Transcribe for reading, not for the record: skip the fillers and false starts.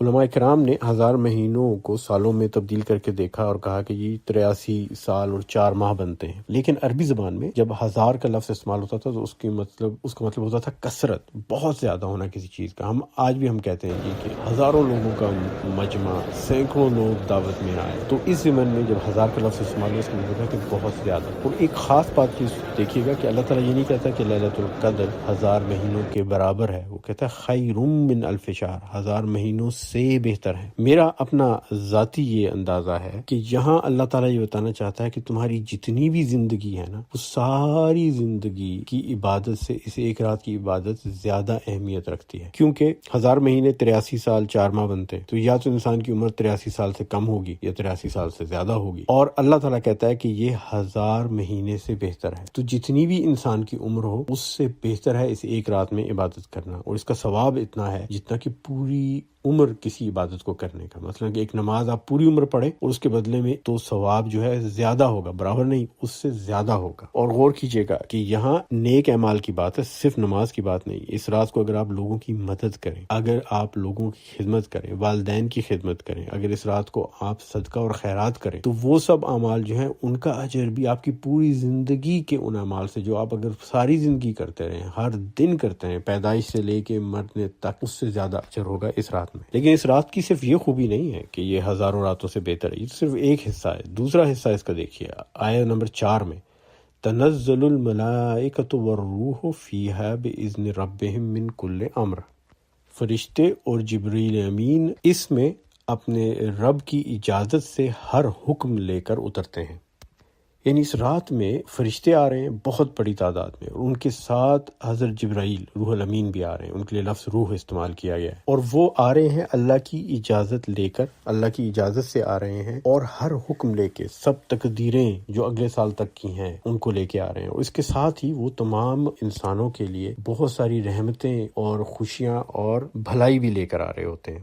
علماء کرام نے 1000 مہینوں کو سالوں میں تبدیل کر کے دیکھا اور کہا کہ یہ 83 سال اور 4 ماہ بنتے ہیں، لیکن عربی زبان میں جب 1000 کا لفظ استعمال ہوتا تھا تو اس کا مطلب ہوتا تھا کثرت، بہت زیادہ ہونا کسی چیز کا۔ آج بھی ہم کہتے ہیں کہ ہزاروں لوگوں کا مجمع، سینکڑوں لوگ دعوت میں آئے، تو اس زمن میں جب 1000 کا لفظ استعمال ہوا اس کا مطلب ہے کہ بہت زیادہ۔ اور ایک خاص بات چیز دیکھیے گا کہ اللہ تعالیٰ یہ نہیں کہتا کہ لیلۃ القدر 1000 مہینوں کے برابر ہے، وہ کہتا ہے خیر من الف شہر، 1000 مہینوں سے بہتر ہے۔ میرا اپنا ذاتی یہ اندازہ ہے کہ یہاں اللہ تعالیٰ یہ بتانا چاہتا ہے کہ تمہاری جتنی بھی زندگی ہے نا، وہ ساری زندگی کی عبادت سے اس ایک رات کی عبادت زیادہ اہمیت رکھتی ہے، کیونکہ 1000 مہینے 83 سال 4 ماہ بنتے ہیں، تو یا تو انسان کی عمر 83 سال سے کم ہوگی یا 83 سال سے زیادہ ہوگی، اور اللہ تعالیٰ کہتا ہے کہ یہ 1000 مہینے سے بہتر ہے۔ تو جتنی بھی انسان کی عمر ہو اس سے بہتر ہے اس ایک رات میں عبادت کرنا، اور اس کا ثواب اتنا ہے جتنا کہ پوری عمر کسی عبادت کو کرنے کا۔ مثلا کہ ایک نماز آپ پوری عمر پڑھیں اور اس کے بدلے میں تو ثواب جو ہے زیادہ ہوگا، برابر نہیں، اس سے زیادہ ہوگا۔ اور غور کیجئے گا کہ یہاں نیک اعمال کی بات ہے، صرف نماز کی بات نہیں۔ اس رات کو اگر آپ لوگوں کی مدد کریں، اگر آپ لوگوں کی خدمت کریں، والدین کی خدمت کریں، اگر اس رات کو آپ صدقہ اور خیرات کریں، تو وہ سب اعمال جو ہیں ان کا اجر بھی آپ کی پوری زندگی کے ان اعمال سے جو آپ اگر ساری زندگی کرتے رہیں، ہر دن کرتے ہیں، پیدائش سے لے کے مرنے تک، اس سے زیادہ اجر ہوگا اس رات میں۔ لیکن اس رات کی صرف یہ خوبی نہیں ہے کہ یہ ہزاروں راتوں سے بہتر ہے، یہ صرف ایک حصہ ہے۔ دوسرا حصہ اس کا دیکھیے، آیت نمبر 4 میں تنزل الملائکۃ والروح فیہا باذن ربہم من کل امر، فرشتے اور جبریل امین اس میں اپنے رب کی اجازت سے ہر حکم لے کر اترتے ہیں۔ یعنی اس رات میں فرشتے آ رہے ہیں بہت بڑی تعداد میں، اور ان کے ساتھ حضرت جبرائیل روح الامین بھی آ رہے ہیں، ان کے لیے لفظ روح استعمال کیا گیا ہے، اور وہ آ رہے ہیں اللہ کی اجازت لے کر، اللہ کی اجازت سے آ رہے ہیں، اور ہر حکم لے کے، سب تقدیریں جو اگلے سال تک کی ہیں ان کو لے کے آ رہے ہیں، اور اس کے ساتھ ہی وہ تمام انسانوں کے لیے بہت ساری رحمتیں اور خوشیاں اور بھلائی بھی لے کر آ رہے ہوتے ہیں۔